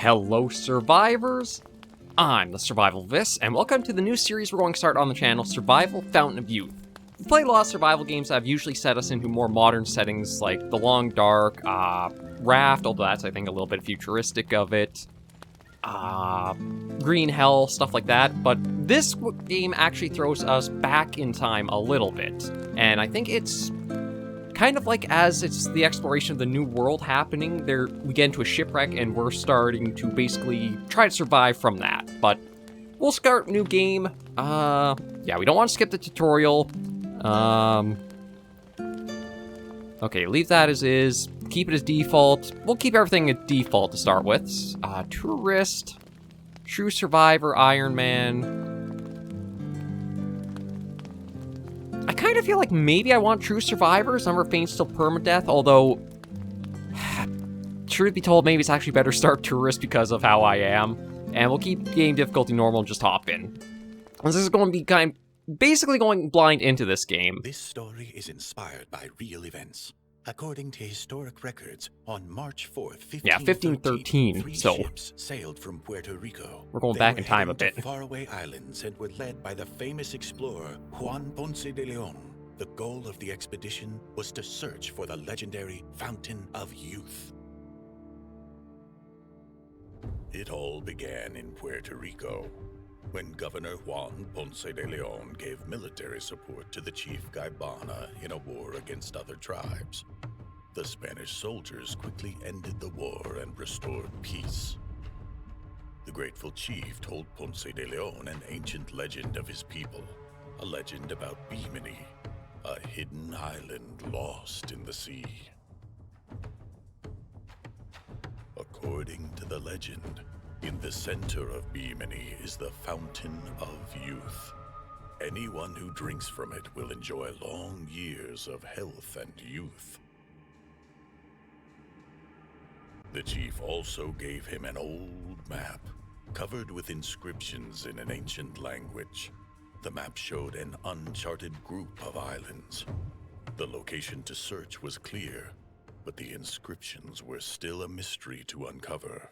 Hello survivors, I'm the Survivalist, and welcome to the new series we're going to start on the channel, Survival Fountain of Youth. We've played a lot of survival games that have usually set us into more modern settings like The Long Dark, Raft, although that's I think a little bit futuristic of it, Green Hell, stuff like that, but this game actually throws us back in time a little bit, and I think it's kind of like as it's the exploration of the new world happening, we get into a shipwreck and we're starting to basically try to survive from that. But we'll start a new game. Yeah, we don't want to skip the tutorial. Okay, leave that as is. Keep it as default. We'll keep everything at default to start with. Tourist, True Survivor, Iron Man. I kind of feel like maybe I want True Survivors, Number of Faints till Permadeath, although, truth be told, maybe it's actually better start Tourist because of how I am, and we'll keep game difficulty normal and just hop in. This is going to be basically going blind into this game. This story is inspired by real events. According to historic records, on March 4th, 1513, so ships sailed from Puerto Rico. We're going back in time a bit. Faraway islands and were led by the famous explorer Juan Ponce de Leon. The goal of the expedition was to search for the legendary Fountain of Youth. It all began in Puerto Rico, when Governor Juan Ponce de Leon gave military support to the chief Gaibana in a war against other tribes. The Spanish soldiers quickly ended the war and restored peace. The grateful chief told Ponce de Leon an ancient legend of his people, a legend about Bimini, a hidden island lost in the sea. According to the legend, in the center of Bimini is the Fountain of Youth. Anyone who drinks from it will enjoy long years of health and youth. The chief also gave him an old map, covered with inscriptions in an ancient language. The map showed an uncharted group of islands. The location to search was clear, but the inscriptions were still a mystery to uncover.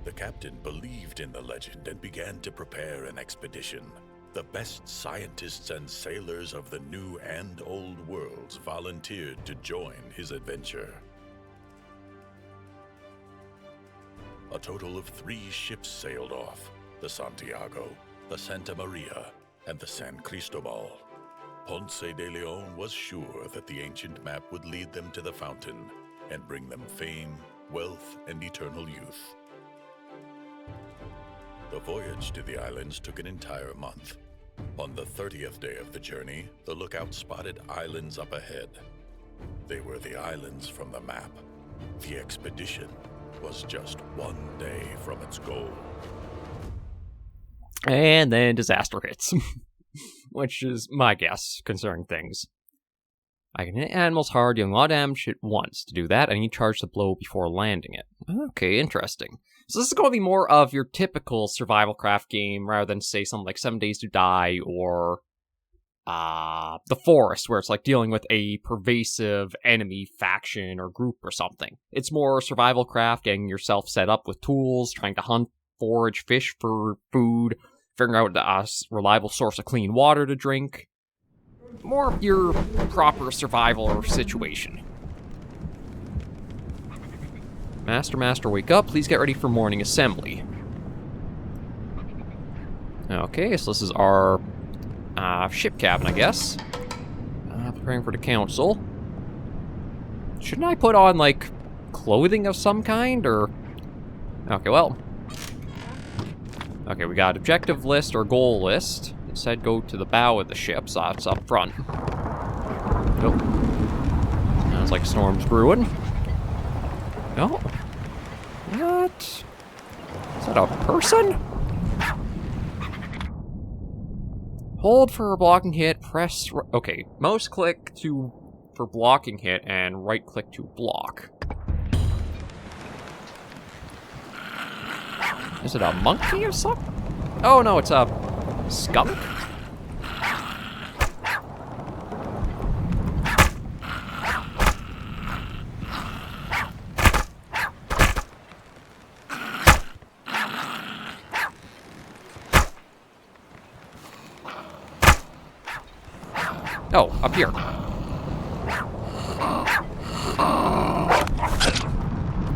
The captain believed in the legend and began to prepare an expedition. The best scientists and sailors of the New and Old Worlds volunteered to join his adventure. A total of 3 ships sailed off: the Santiago, the Santa Maria, and the San Cristobal. Ponce de Leon was sure that the ancient map would lead them to the fountain and bring them fame, wealth, and eternal youth. The voyage to the islands took an entire month. On the 30th day of the journey, the lookout spotted islands up ahead. They were the islands from the map. The expedition was just 1 day from its goal. And then disaster hits, which is my guess concerning things. I can hit animals hard, dealing a lot of damage at once. To do that, I need to charge the blow before landing it. Okay, interesting. So this is going to be more of your typical survival craft game, rather than, say, something like 7 Days to Die, or The Forest, where it's like dealing with a pervasive enemy faction or group or something. It's more survival craft, getting yourself set up with tools, trying to hunt, forage, fish for food, figuring out a reliable source of clean water to drink. More of your proper survival situation. Master, wake up. Please get ready for morning assembly. Okay, so this is our ship cabin, I guess. Preparing for the council. Shouldn't I put on, like, clothing of some kind, or... Okay, well. Okay, we got objective list or goal list. It said go to the bow of the ship, so it's up front. Nope. Sounds like a storm's brewing. No. What? Is that a person? Hold for a blocking hit, press... Okay, mouse click for blocking hit, and right click to block. Is it a monkey or something? Oh no, it's a skunk? Oh, up here.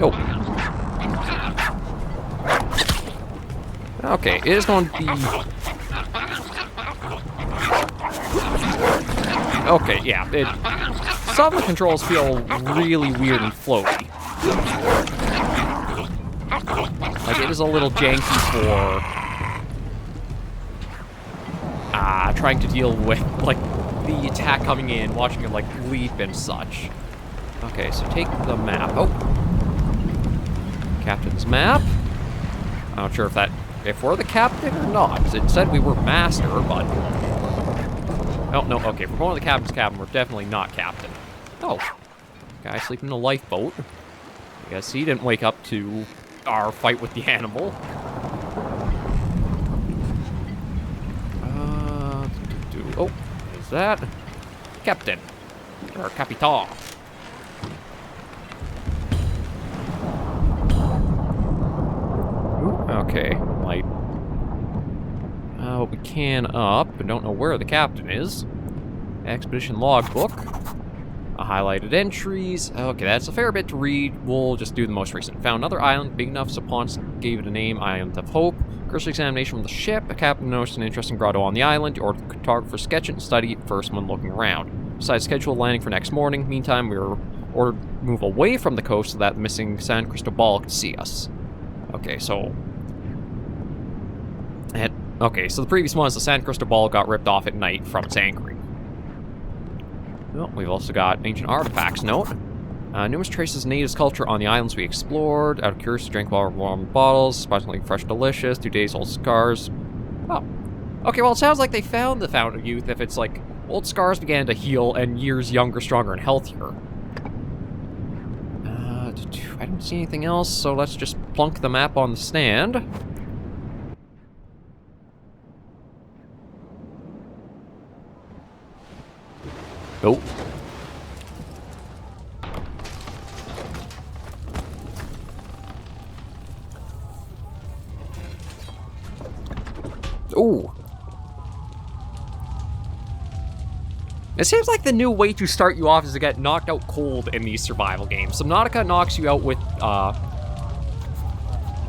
Oh. Okay, it is going to be... Okay, yeah. Some of the controls feel really weird and floaty. Like, it is a little janky for... trying to deal with, like, the attack coming in, watching it, like, leap and such. Okay, so take the map. Oh. Captain's map. I'm not sure if we're the captain or not. It said we were master, but... Oh, no, okay, if we're going to the captain's cabin, we're definitely not captain. Oh. Guy sleeping in a lifeboat. I guess he didn't wake up to our fight with the animal. Oh, what is that? Captain. Or Capitan. Okay, light. We can up, but don't know where the captain is. Expedition logbook. Highlighted entries. Okay, that's a fair bit to read. We'll just do the most recent. Found another island big enough so Ponce gave it a name, Island of Hope. Cursory examination from the ship. A captain noticed an interesting grotto on the island. He ordered the cartographer to sketch it and study it first when looking around. Besides, scheduled landing for next morning. Meantime, we were ordered to move away from the coast so that the missing San Cristobal could see us. Okay, so... Okay, so the previous one is the San Cristobal got ripped off at night from its anchoring. Well, we've also got ancient artifacts note. Numerous traces of natives' culture on the islands we explored. Out of curiosity, drank water from warm bottles. Surprisingly fresh, delicious. 2 days old scars. Oh. Okay, well, it sounds like they found the Fountain of Youth if it's like old scars began to heal and years younger, stronger, and healthier. I don't see anything else, so let's just plunk the map on the stand. Nope. Ooh. It seems like the new way to start you off is to get knocked out cold in these survival games. Subnautica knocks you out with,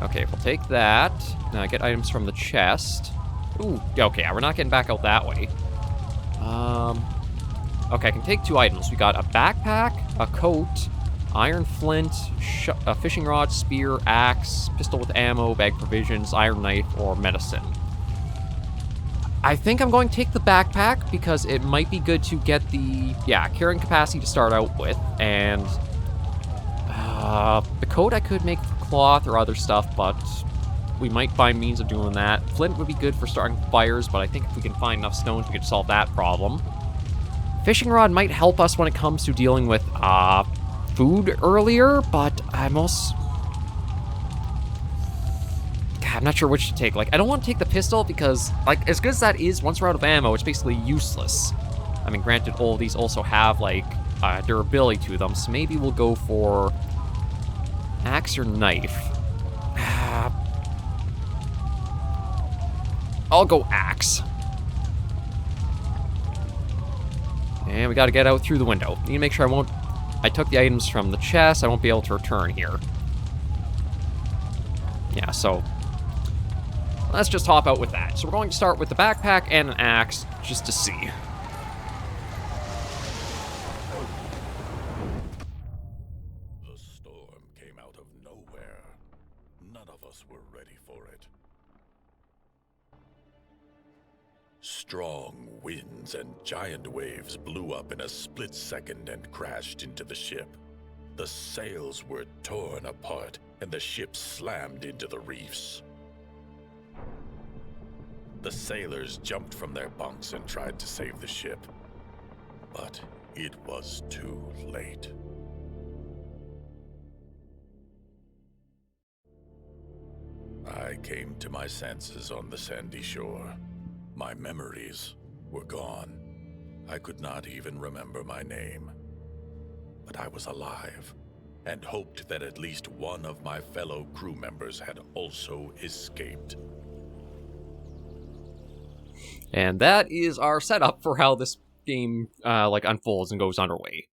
Okay, we'll take that. Now get items from the chest. Ooh, okay, we're not getting back out that way. Okay, I can take 2 items. We got a backpack, a coat, iron flint, a fishing rod, spear, axe, pistol with ammo, bag provisions, iron knife, or medicine. I think I'm going to take the backpack because it might be good to get the, carrying capacity to start out with. And the coat I could make cloth or other stuff, but we might find means of doing that. Flint would be good for starting fires, but I think if we can find enough stones, we could solve that problem. Fishing rod might help us when it comes to dealing with food earlier, but I'm also... God, I'm not sure which to take. Like, I don't want to take the pistol because, like, as good as that is, once we're out of ammo, it's basically useless. I mean, granted, all of these also have, like, durability to them, so maybe we'll go for axe or knife. I'll go axe. And we gotta get out through the window. Need to make sure I took the items from the chest. I won't be able to return here. Yeah, so let's just hop out with that. So we're going to start with the backpack and an axe, just to see. The storm came out of nowhere. None of us were ready for it. Strong winds and giant waves blew up in a split second and crashed into the ship. The sails were torn apart, and the ship slammed into the reefs. The sailors jumped from their bunks and tried to save the ship, but it was too late. I came to my senses on the sandy shore. My memories were gone. I could not even remember my name. But I was alive, and hoped that at least one of my fellow crew members had also escaped. And that is our setup for how this game like unfolds and goes underway.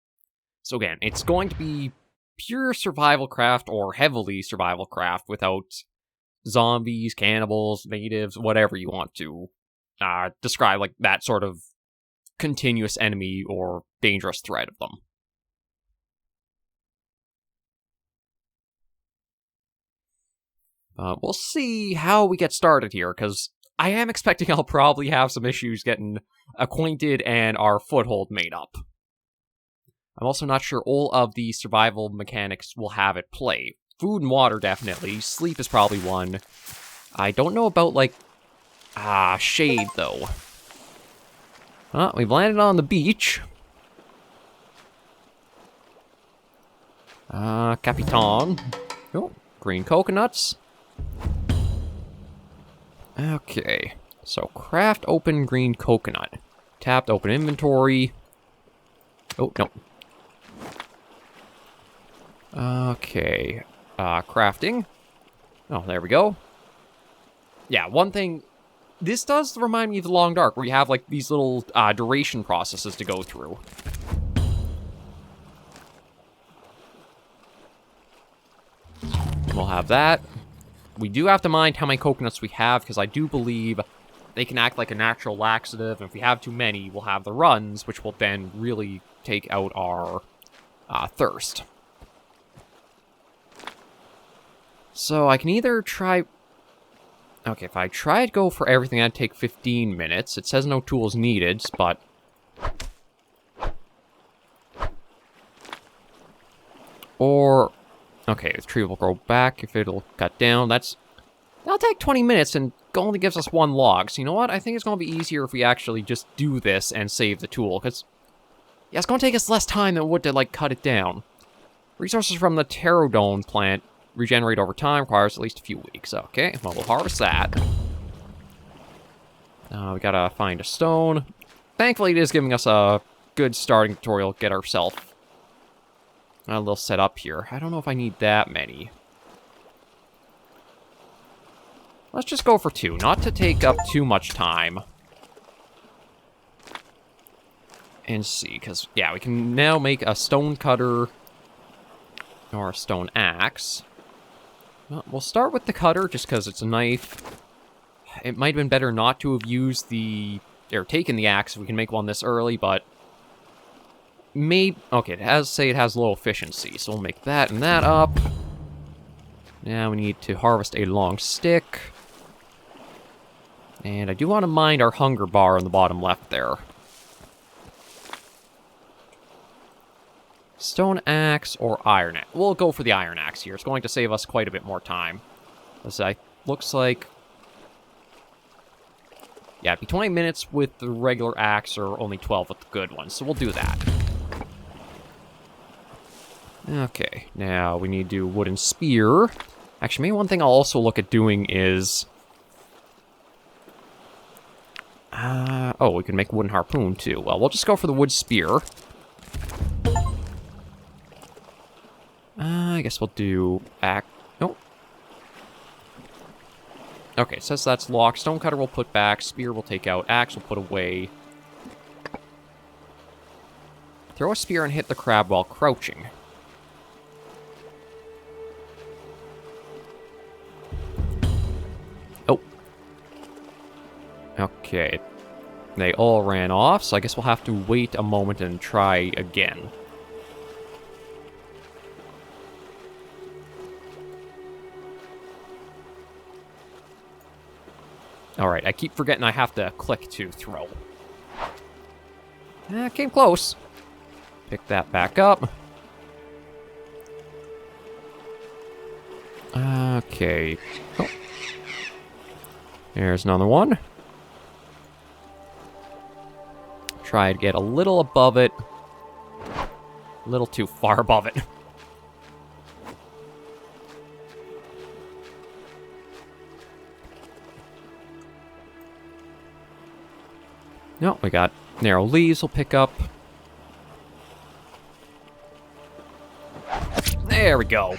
So again, it's going to be pure survival craft or heavily survival craft without zombies, cannibals, natives, whatever you want to describe, like that sort of continuous enemy or dangerous threat of them. We'll see how we get started here, because I am expecting I'll probably have some issues getting acquainted and our foothold made up. I'm also not sure all of the survival mechanics will have at play. Food and water, definitely. Sleep is probably one. I don't know about, like, shade, though. We've landed on the beach. Capitan. Oh, green coconuts. Okay, so craft open green coconut. Tapped open inventory. Oh, no. Okay, crafting. Oh, there we go. Yeah, one thing, this does remind me of the Long Dark, where you have, like, these little duration processes to go through. We'll have that. We do have to mind how many coconuts we have, because I do believe they can act like a natural laxative, and if we have too many, we'll have the runs, which will then really take out our thirst. So I can either try... Okay, if I try to go for everything, that'd take 15 minutes. It says no tools needed, but... Or... Okay, the tree will grow back if it'll cut down. That'll take 20 minutes and only gives us one log. So you know what? I think it's going to be easier if we actually just do this and save the tool. Because, yeah, it's going to take us less time than it would to, like, cut it down. Resources from the pterodon plant regenerate over time, requires at least a few weeks. Okay, well, we'll harvest that. We gotta find a stone. Thankfully, it is giving us a good starting tutorial to get ourselves a little set up here. I don't know if I need that many. Let's just go for 2, not to take up too much time. And see, because, yeah, we can now make a stone cutter or a stone axe. Well, we'll start with the cutter, just because it's a knife. It might have been better not to have used or taken the axe if we can make one this early, but... Okay, it has low efficiency, so we'll make that and that up. Now we need to harvest a long stick. And I do want to mind our hunger bar on the bottom left there. Stone axe or iron axe? We'll go for the iron axe here. It's going to save us quite a bit more time. Looks like... Yeah, it'd be 20 minutes with the regular axe or only 12 with the good one, so we'll do that. Okay, now we need to do wooden spear. Actually, maybe one thing I'll also look at doing is... oh, we can make a wooden harpoon, too. Well, we'll just go for the wood spear. I guess we'll do... Nope. Okay, says that's locked. Stonecutter we'll put back. Spear we'll take out. Axe we'll put away. Throw a spear and hit the crab while crouching. Oh. Okay. They all ran off, so I guess we'll have to wait a moment and try again. Alright, I keep forgetting I have to click to throw. Came close. Pick that back up. Okay. Oh. There's another one. Try to get a little above it. A little too far above it. No, we got narrow leaves we'll pick up. There we go.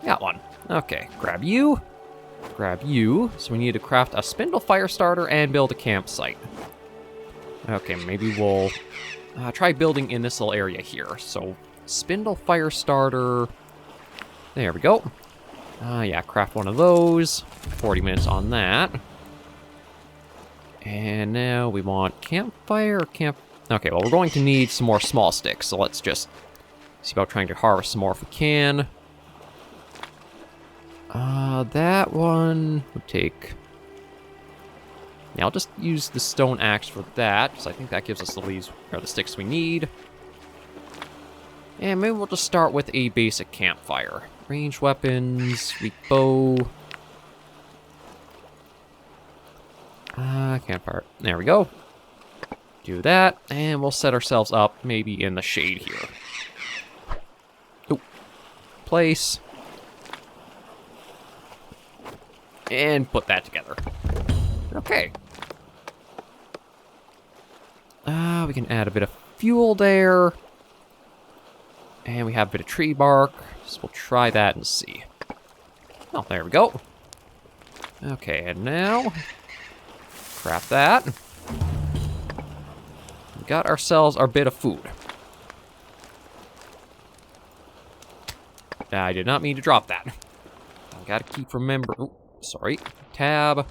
Got one. Okay, grab you. Grab you. So we need to craft a spindle fire starter and build a campsite. Okay, maybe we'll try building in this little area here. So, spindle fire starter. There we go. Yeah, craft one of those. 40 minutes on that. And now we want campfire or camp... Okay, well, we're going to need some more small sticks, so let's just see about trying to harvest some more if we can. That one would take... Yeah, I'll just use the stone axe for that, because I think that gives us the leaves, or the sticks we need. And maybe we'll just start with a basic campfire. Ranged weapons, weak bow. Campfire. There we go. Do that, and we'll set ourselves up maybe in the shade here. Oh. Place. And put that together. Okay. We can add a bit of fuel there. And we have a bit of tree bark. So we'll try that and see. Oh, there we go. Okay, and now... Craft that. We got ourselves our bit of food. I did not mean to drop that. I gotta keep remembering... Oh, sorry. Tab.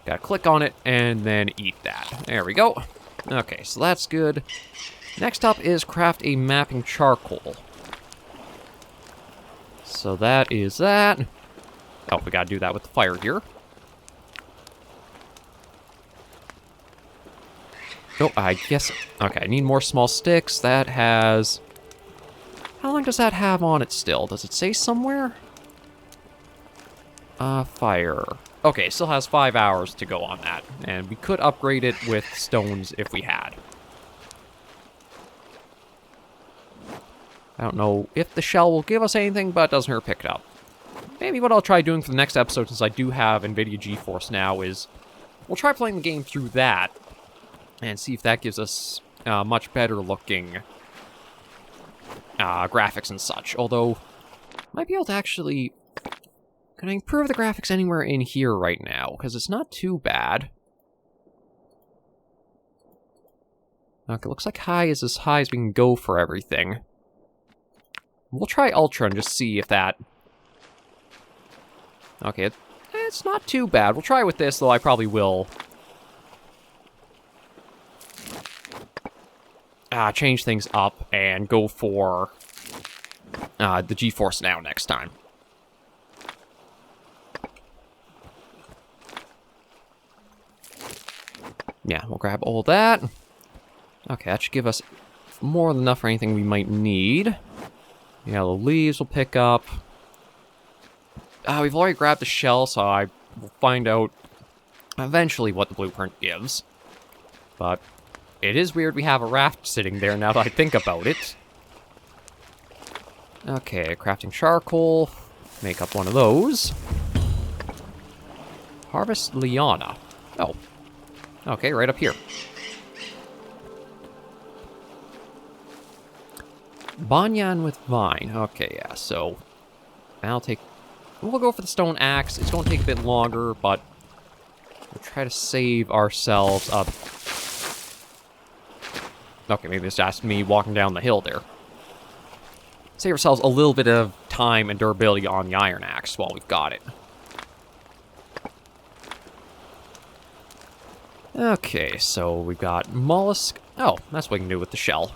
Gotta click on it and then eat that. There we go. Okay, so that's good. Next up is craft a mapping charcoal. So that is that. Oh, we gotta do that with the fire here. Oh, I guess... Okay, I need more small sticks. That has... How long does that have on it still? Does it say somewhere? Fire. Okay, still has 5 hours to go on that. And we could upgrade it with stones if we had. I don't know if the shell will give us anything, but it doesn't hurt pick it up. Maybe what I'll try doing for the next episode, since I do have NVIDIA GeForce now, is... We'll try playing the game through that. And see if that gives us much better looking graphics and such. Although, might be able to actually... Can I improve the graphics anywhere in here right now? Because it's not too bad. Okay, looks like high is as high as we can go for everything. We'll try Ultra and just see if that... Okay, it's not too bad. We'll try with this, though I probably will... change things up and go for the GeForce Now next time. Yeah, we'll grab all that. Okay, that should give us more than enough for anything we might need. Yellow leaves we'll pick up. We've already grabbed the shell, so I will find out eventually what the blueprint gives. But it is weird we have a raft sitting there now that I think about it. Okay, crafting charcoal. Make up one of those. Harvest liana. Oh. Okay, right up here. Banyan with vine. Okay, yeah, so... I'll take... We'll go for the stone axe. It's going to take a bit longer, but... We'll try to save ourselves up. Okay, maybe it's just me walking down the hill there. Save ourselves a little bit of time and durability on the iron axe while we've got it. Okay, so we've got mollusk. Oh, that's what we can do with the shell.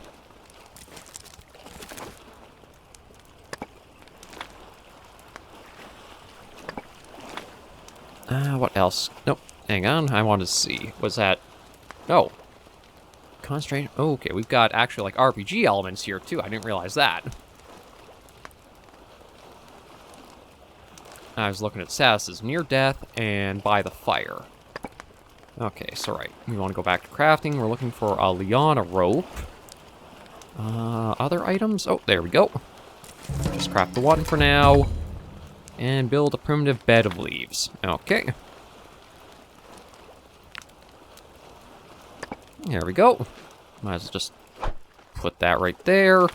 What else? Nope. Hang on, I wanted to see. Was that... Oh. Concentrate. Okay, we've got actually like RPG elements here too. I didn't realize that. I was looking at statuses. Near death and by the fire. Okay, so right. We want to go back to crafting. We're looking for a liana rope. Other items? Oh, there we go. Just craft the one for now. And build a primitive bed of leaves. Okay. There we go. Might as well just put that right there.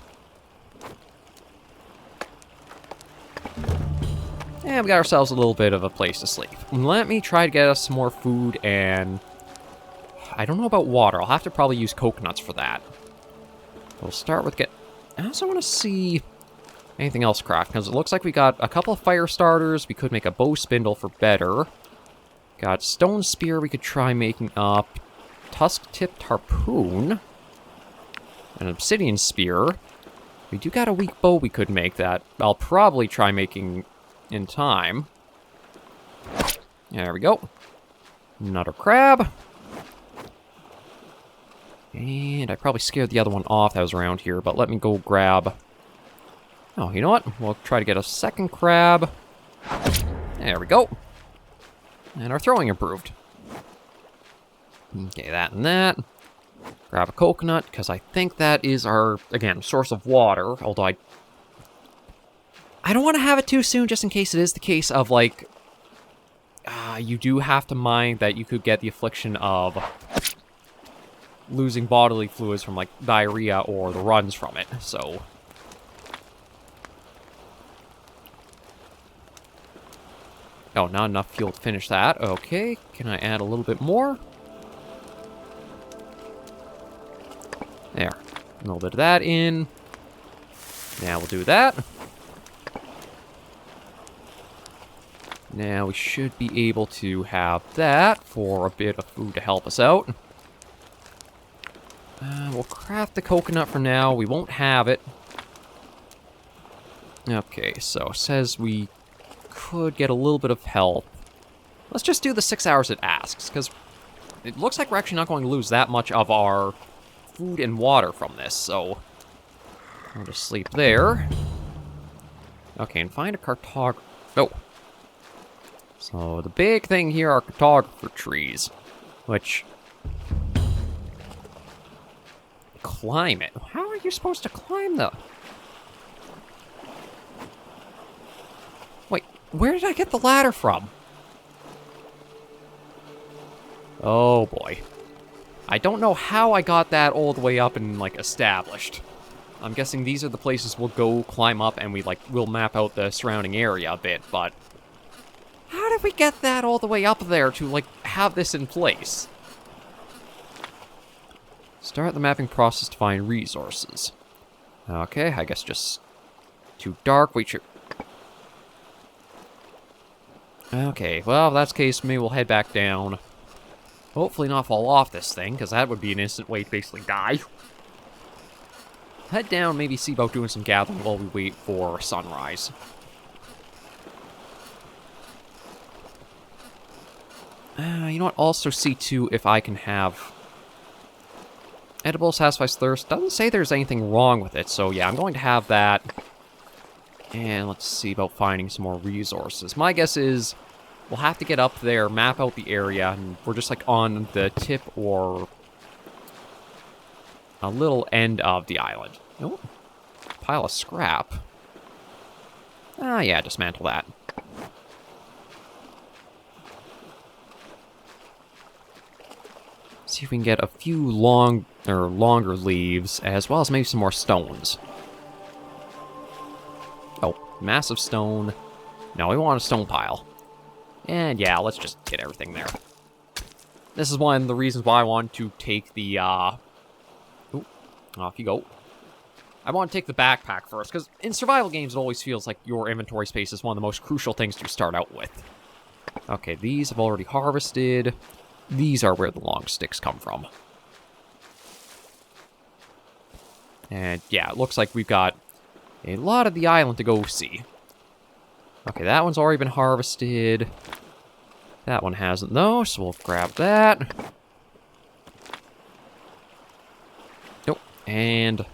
And we got ourselves a little bit of a place to sleep. Let me try to get us some more food and I don't know about water. I'll have to probably use coconuts for that. We'll start with I also want to see anything else craft, because it looks like we got a couple of fire starters. We could make a bow spindle for better. Got stone spear we could try making up. Tusk-tipped harpoon. An obsidian spear. We do got a weak bow we could make that I'll probably try making in time. There we go. Another crab. And I probably scared the other one off that was around here, but let me go grab... Oh, you know what? We'll try to get a second crab. There we go. And our throwing improved. Okay, that and that. Grab a coconut, because I think that is our, again, source of water. Although I don't want to have it too soon, just in case it is the case of, like... you do have to mind that you could get the affliction of losing bodily fluids from, like, diarrhea or the runs from it, so... Oh, not enough fuel to finish that. Okay, can I add a little bit more? There. A little bit of that in. Now we'll do that. Now we should be able to have that for a bit of food to help us out. We'll craft the coconut for now. We won't have it. Okay, so it says we could get a little bit of help. Let's just do the 6 hours it asks, because it looks like we're actually not going to lose that much of our food and water from this, so I'll just sleep there. Okay, and find a cartographer. Oh. So the big thing here are cartographer trees, which... Climb it. How are you supposed to climb the... Wait, where did I get the ladder from? Oh boy. I don't know how I got that all the way up and, like, established. I'm guessing these are the places we'll go climb up and we'll map out the surrounding area a bit, but... How did we get that all the way up there to, like, have this in place? Start the mapping process to find resources. Okay, I guess just... Too dark, wait, sure. Okay, well, if that's the case, maybe we'll head back down. Hopefully not fall off this thing, because that would be an instant way to basically die. Head down, maybe see about doing some gathering while we wait for sunrise. You know what? Also see, too, if I can have... Edible satisfies thirst. Doesn't say there's anything wrong with it, so yeah, I'm going to have that. And let's see about finding some more resources. My guess is we'll have to get up there, map out the area, and we're just like on the tip or a little end of the island. Oh, pile of scrap. Ah, yeah, dismantle that. See if we can get a few longer leaves, as well as maybe some more stones. Oh, massive stone. No, we want a stone pile. And yeah, let's just get everything there. This is one of the reasons why I want to take the, Ooh, off you go. I want to take the backpack first, because in survival games it always feels like your inventory space is one of the most crucial things to start out with. Okay, these have already harvested. These are where the long sticks come from. And yeah, it looks like we've got a lot of the island to go see. Okay, that one's already been harvested. That one hasn't, though, so we'll grab that. Nope, and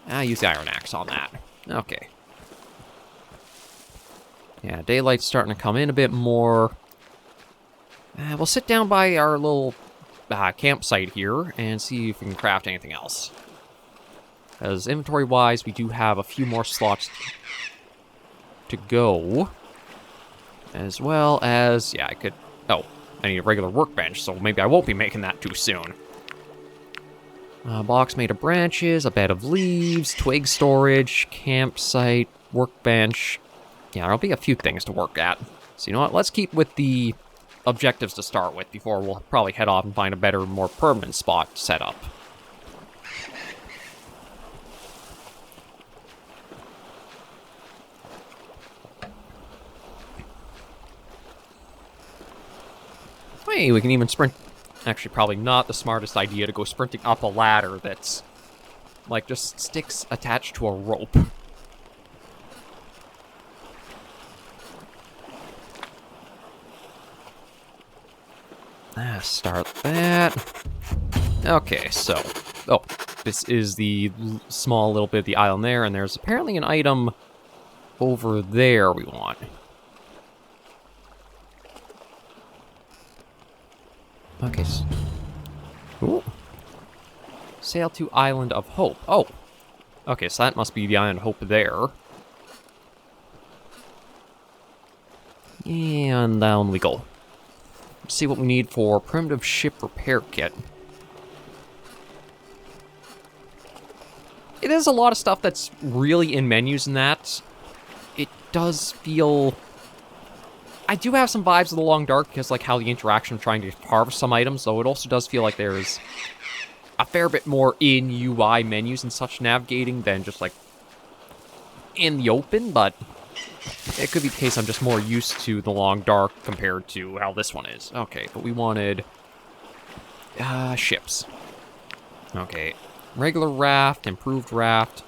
I'll use the iron axe on that. Okay. Yeah, daylight's starting to come in a bit more. We'll sit down by our little campsite here and see if we can craft anything else. Because inventory-wise, we do have a few more slots to go. As well as, yeah, I could... Oh, I need a regular workbench, so maybe I won't be making that too soon. Box made of branches, a bed of leaves, twig storage, campsite, workbench. Yeah, there'll be a few things to work at. So you know what, let's keep with the objectives to start with before we'll probably head off and find a better, more permanent spot set up. Hey, we can even sprint. Actually, probably not the smartest idea to go sprinting up a ladder that's, like, just sticks attached to a rope. Start that. Okay, so... Oh, this is the small little bit of the island there, and there's apparently an item over there we want. Okay. Ooh. Sail to Island of Hope. Oh. Okay, so that must be the Island of Hope there. And down we go. Let's see what we need for primitive ship repair kit. It is a lot of stuff that's really in menus and that. It does feel... I do have some vibes of The Long Dark because, like, how the interaction of trying to harvest some items, though it also does feel like there's a fair bit more in UI menus and such navigating than just, like, in the open, but it could be the case I'm just more used to The Long Dark compared to how this one is. Okay, but we wanted ships. Okay, regular raft, improved raft.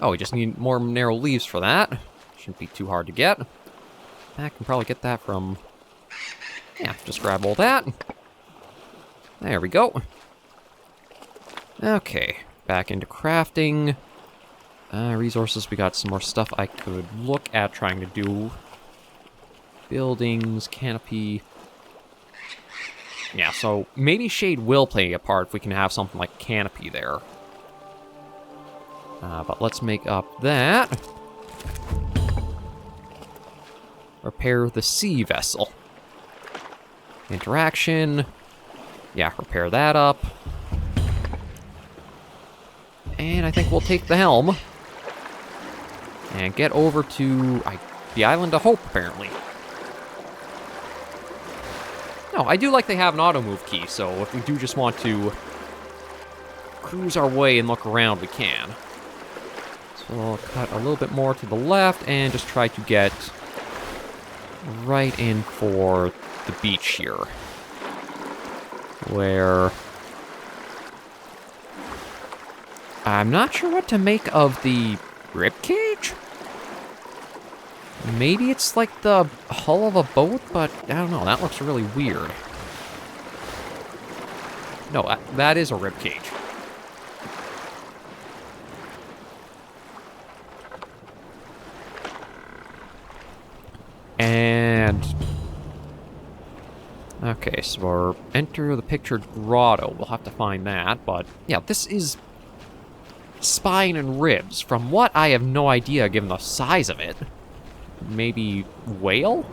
Oh, we just need more narrow leaves for that. Shouldn't be too hard to get. I can probably get that from... Yeah, just grab all that. There we go. Okay, back into crafting. Resources, we got some more stuff I could look at trying to do. Buildings, canopy. Yeah, so maybe shade will play a part if we can have something like canopy there. But let's make up that. Repair the sea vessel. Interaction. Yeah, repair that up. And I think we'll take the helm. And get over to the Island of Hope, apparently. No, I do like they have an auto-move key, so if we do just want to cruise our way and look around, we can. So we'll cut a little bit more to the left and just try to get right in for the beach here. Where... I'm not sure what to make of the ribcage? Maybe it's like the hull of a boat, but I don't know. That looks really weird. No, that is a ribcage. And... okay, so we're enter the pictured grotto. We'll have to find that, but yeah, this is spine and ribs. From what, I have no idea given the size of it. Maybe whale?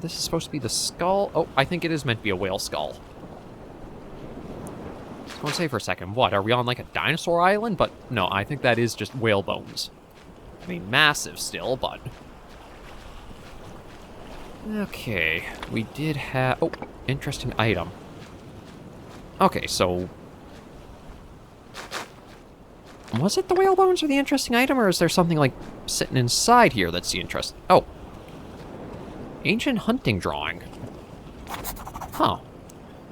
This is supposed to be the skull. Oh, I think it is meant to be a whale skull. I was going to say for a second, what, are we on like a dinosaur island? But no, I think that is just whale bones. I mean, massive still, but... okay, we did have... oh, interesting item. Okay, so... was it the whale bones or the interesting item, or is there something, like, sitting inside here that's the interest... oh. Ancient hunting drawing. Huh.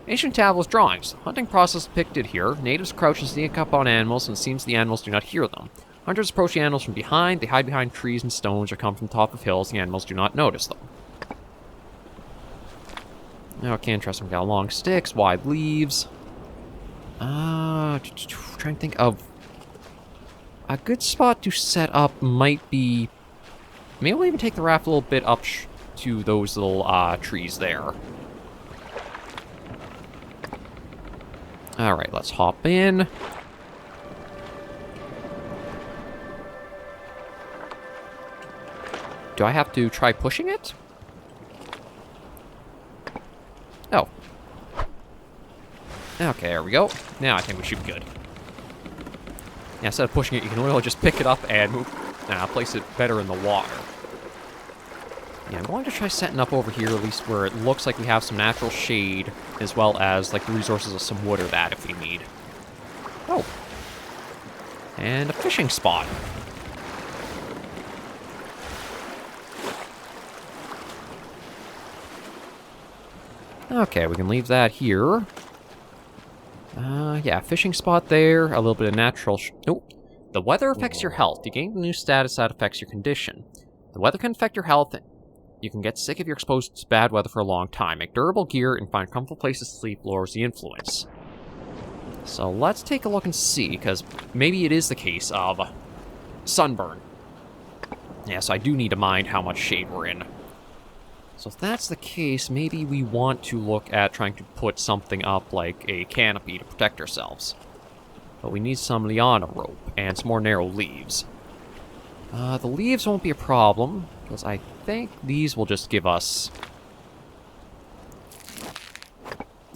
Ancient tablets drawings. Hunting process depicted here. Natives crouch and sneak up on animals, and it seems the animals do not hear them. Hunters approach the animals from behind. They hide behind trees and stones or come from the top of hills. The animals do not notice them. Okay, interesting. We got long sticks, wide leaves. Trying to think of... a good spot to set up might be... maybe we'll even take the raft a little bit up to those little trees there. Alright, let's hop in. Do I have to try pushing it? Oh. Okay, there we go. Now I think we should be good. Yeah, instead of pushing it, you can really just pick it up and move, place it better in the water. Yeah, I'm going to try setting up over here, at least where it looks like we have some natural shade, as well as, like, the resources of some wood or that if we need. Oh. And a fishing spot. Okay, we can leave that here. Yeah, fishing spot there, a little bit of natural oh. The weather affects your health. You gain a new status that affects your condition. The weather can affect your health. You can get sick if you're exposed to bad weather for a long time. Make durable gear and find comfortable places to sleep lowers the influence. So let's take a look and see, because maybe it is the case of sunburn. Yeah, so I do need to mind how much shade we're in. So if that's the case, maybe we want to look at trying to put something up like a canopy to protect ourselves. But we need some liana rope and some more narrow leaves. The leaves won't be a problem, because I think these will just give us...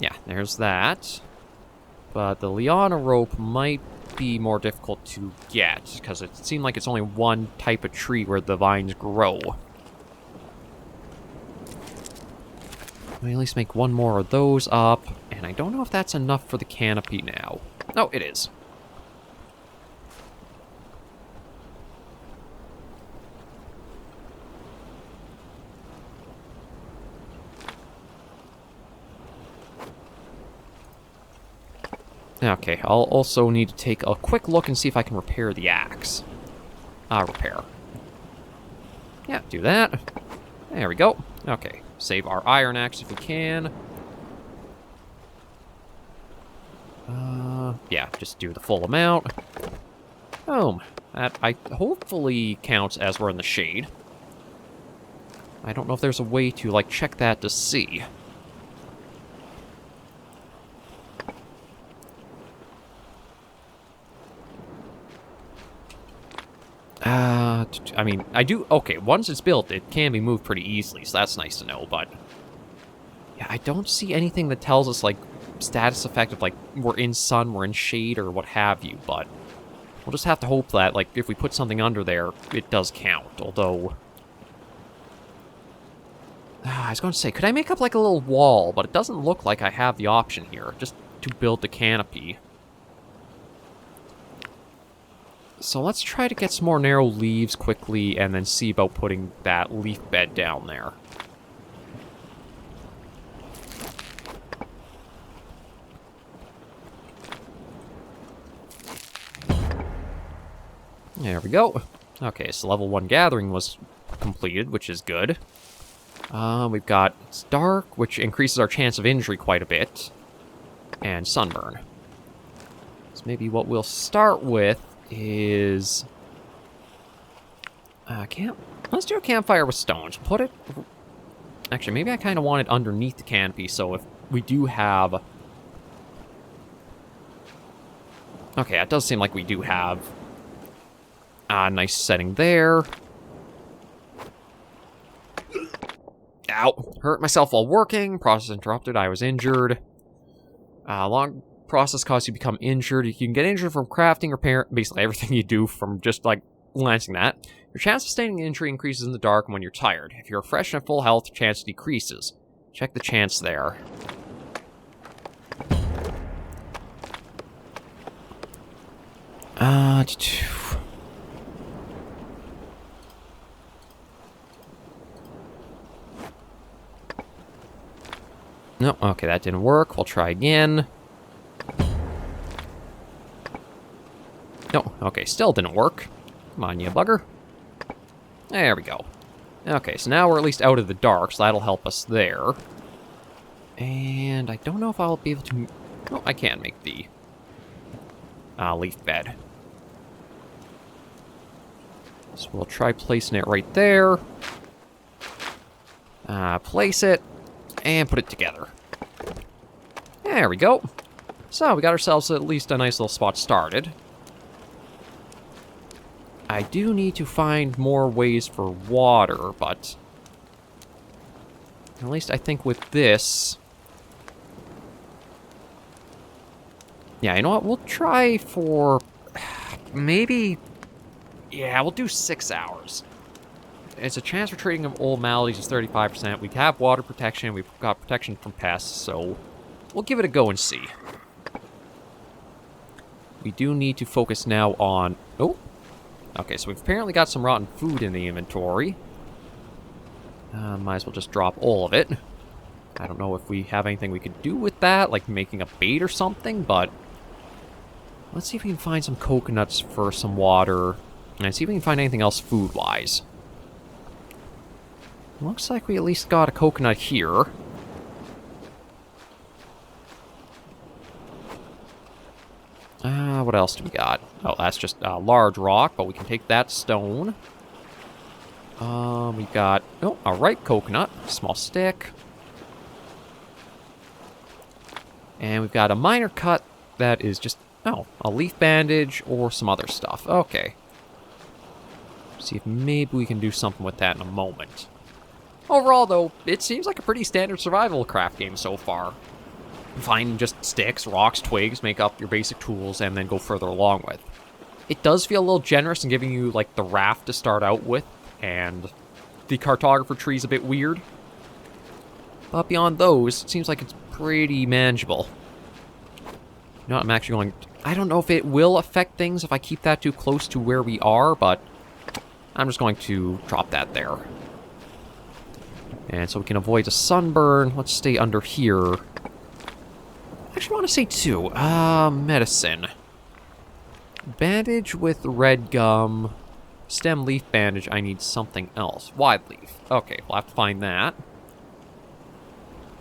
Yeah, there's that. But the liana rope might be more difficult to get, because it seemed like it's only one type of tree where the vines grow. Let me at least make one more of those up, and I don't know if that's enough for the canopy now. Oh, it is. Okay, I'll also need to take a quick look and see if I can repair the axe. Repair. Yeah, do that. There we go. Okay, save our iron axe if we can. Yeah, just do the full amount. Boom. That hopefully counts as we're in the shade. I don't know if there's a way to, like, check that to see. I mean, okay, once it's built, it can be moved pretty easily, so that's nice to know, but... Yeah, I don't see anything that tells us, like, status effect of, like, we're in sun, we're in shade, or what have you, but... We'll just have to hope that, like, if we put something under there, it does count, although... I was going to say, could I make up, like, a little wall, but it doesn't look like I have the option here, just to build the canopy. So let's try to get some more narrow leaves quickly, and then see about putting that leaf bed down there. There we go. Okay, so level 1 gathering was completed, which is good. We've got it's dark, which increases our chance of injury quite a bit. And sunburn. So maybe what we'll start with is... let's do a campfire with stones. Put it... Actually, maybe I kind of want it underneath the canopy, so if we do have... Okay, it does seem like we do have a nice setting there. Ow! Hurt myself while working. Process interrupted. I was injured. Long process causes you to become injured. You can get injured from crafting, repair, basically everything you do from just, like, lancing that. Your chance of sustaining injury increases in the dark when you're tired. If you're fresh and at full health, your chance decreases. Check the chance there. No, okay, that didn't work. We'll try again. No, okay, still didn't work. Come on, you bugger. There we go. Okay, so now we're at least out of the dark, so that'll help us there. And I don't know if I'll be able to... Oh, I can make the leaf bed. So we'll try placing it right there. Place it. And put it together. There we go. So, we got ourselves at least a nice little spot started. I do need to find more ways for water, but... At least I think with this... Yeah, you know what? We'll try for... Maybe... Yeah, we'll do 6 hours. It's a chance for treating of old maladies is 35%. We have water protection. We've got protection from pests, so we'll give it a go and see. We do need to focus now on... Oh! Okay, so we've apparently got some rotten food in the inventory. Might as well just drop all of it. I don't know if we have anything we could do with that, like making a bait or something, but... Let's see if we can find some coconuts for some water. And see if we can find anything else food-wise. Looks like we at least got a coconut here. What else do we got? Oh, that's just a large rock, but we can take that stone. We've got... Oh, a ripe coconut. Small stick. And we've got a minor cut that is just... Oh, a leaf bandage or some other stuff. Okay. See if maybe we can do something with that in a moment. Overall, though, it seems like a pretty standard survival craft game so far. Find just sticks, rocks, twigs, make up your basic tools, and then go further along with. It does feel a little generous in giving you, like, the raft to start out with, and the cartographer tree's a bit weird. But beyond those, it seems like it's pretty manageable. You know what, I'm actually going... I don't know if it will affect things if I keep that too close to where we are, but I'm just going to drop that there. And so we can avoid a sunburn. Let's stay under here. I actually want to say two. Medicine. Bandage with red gum. Stem leaf bandage. I need something else. Wide leaf. Okay, we'll have to find that.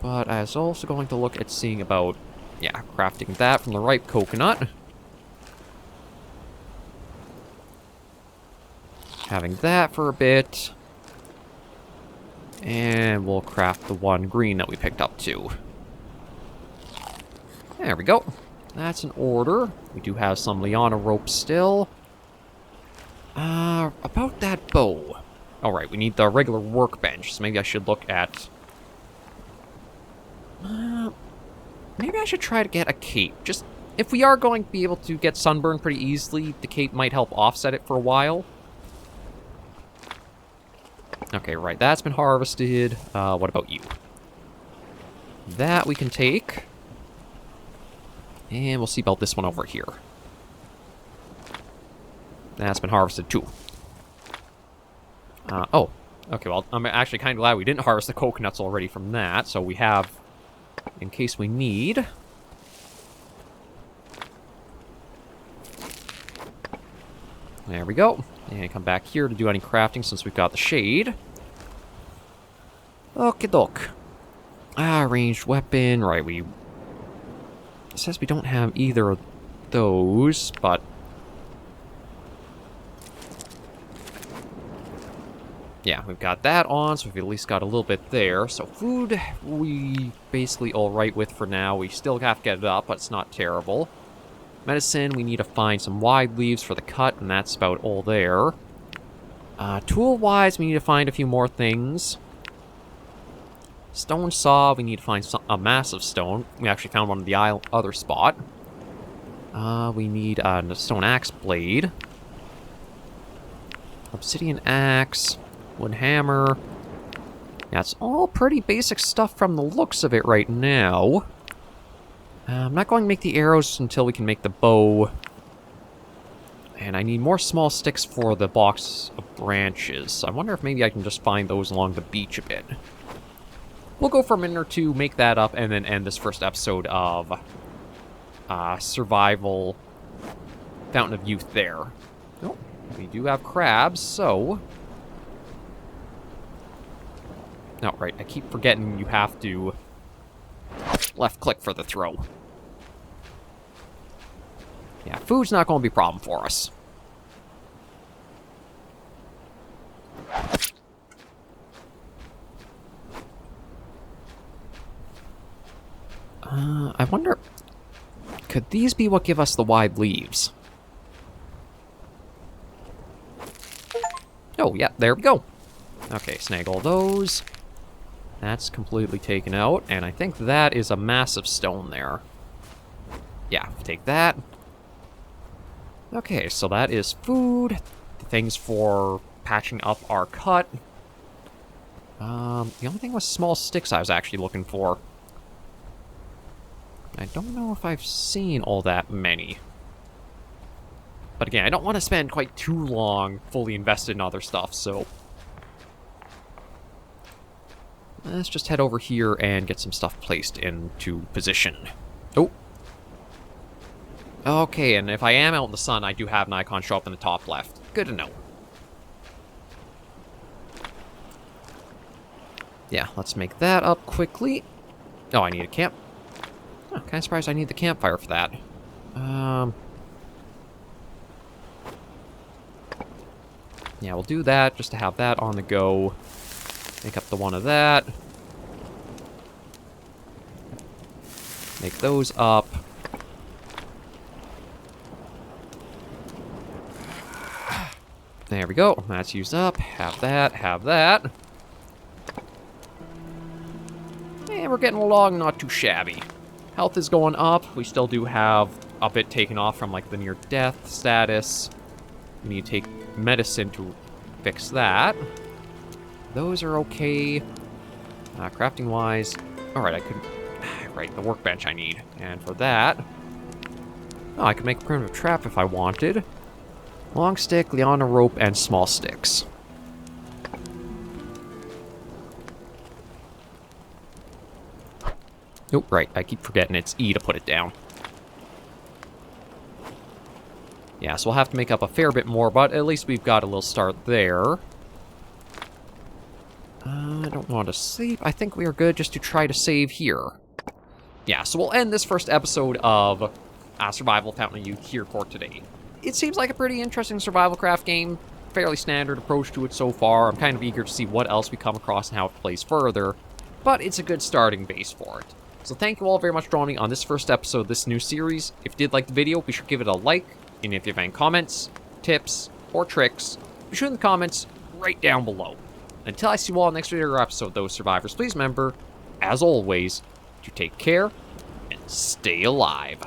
But I was also going to look at seeing about, yeah, crafting that from the ripe coconut. Having that for a bit. And we'll craft the one green that we picked up too. There we go. That's in order. We do have some liana rope still. About that bow. Alright, we need the regular workbench, so maybe I should look at... maybe I should try to get a cape. Just, if we are going to be able to get sunburn pretty easily, the cape might help offset it for a while. Okay, right, that's been harvested. What about you? That we can take. And we'll see about this one over here. That's been harvested too. Oh, okay, well, I'm actually kind of glad we didn't harvest the coconuts already from that, so we have, in case we need. There we go. And come back here to do any crafting since we've got the shade. Okie doke. Ranged weapon. Right, it says we don't have either of those, but... Yeah, we've got that on, so we've at least got a little bit there. So food, we basically all right with for now. We still have to get it up, but it's not terrible. Medicine, we need to find some wide leaves for the cut, and that's about all there. Tool-wise, we need to find a few more things. Stone saw, we need to find a massive stone. We actually found one in the other spot. We need a stone axe blade. Obsidian axe. Wood hammer. That's all pretty basic stuff from the looks of it right now. I'm not going to make the arrows until we can make the bow. And I need more small sticks for the box of branches. So I wonder if maybe I can just find those along the beach a bit. We'll go for a minute or two, make that up, and then end this first episode of Survival Fountain of Youth there. Oh, we do have crabs, so... No, right, I keep forgetting you have to left-click for the throw. Yeah, food's not going to be a problem for us. I wonder... Could these be what give us the wide leaves? Oh, yeah, there we go. Okay, snag all those. That's completely taken out, and I think that is a massive stone there. Yeah, take that. Okay, so that is food. The things for patching up our cut. The only thing was small sticks I was actually looking for. I don't know if I've seen all that many. But again, I don't want to spend quite too long fully invested in other stuff, so... let's just head over here and get some stuff placed into position. Oh! Okay, and if I am out in the sun, I do have an icon show up in the top left. Good to know. Yeah, let's make that up quickly. Oh, I need a camp. Oh, kind of surprised I need the campfire for that. Yeah, we'll do that just to have that on the go. Make up the one of that. Make those up. There we go. That's used up. Have that. Have that. And we're getting along not too shabby. Health is going up. We still do have a bit taken off from, like, the near-death status. We need to take medicine to fix that. Those are okay. Crafting-wise... Alright, I could... Right, the workbench I need. And for that... Oh, I could make a primitive trap if I wanted. Long stick, liana rope, and small sticks. Oh, right, I keep forgetting it's E to put it down. Yeah, so we'll have to make up a fair bit more, but at least we've got a little start there. I don't want to save. I think we are good just to try to save here. Yeah, so we'll end this first episode of Survival Fountain of Youth here for today. It seems like a pretty interesting survival craft game. Fairly standard approach to it so far. I'm kind of eager to see what else we come across and how it plays further. But it's a good starting base for it. So thank you all very much for joining me on this first episode of this new series. If you did like the video, be sure to give it a like. And if you have any comments, tips, or tricks, be sure in the comments right down below. Until I see you all next video or episode, those survivors, please remember, as always, to take care and stay alive.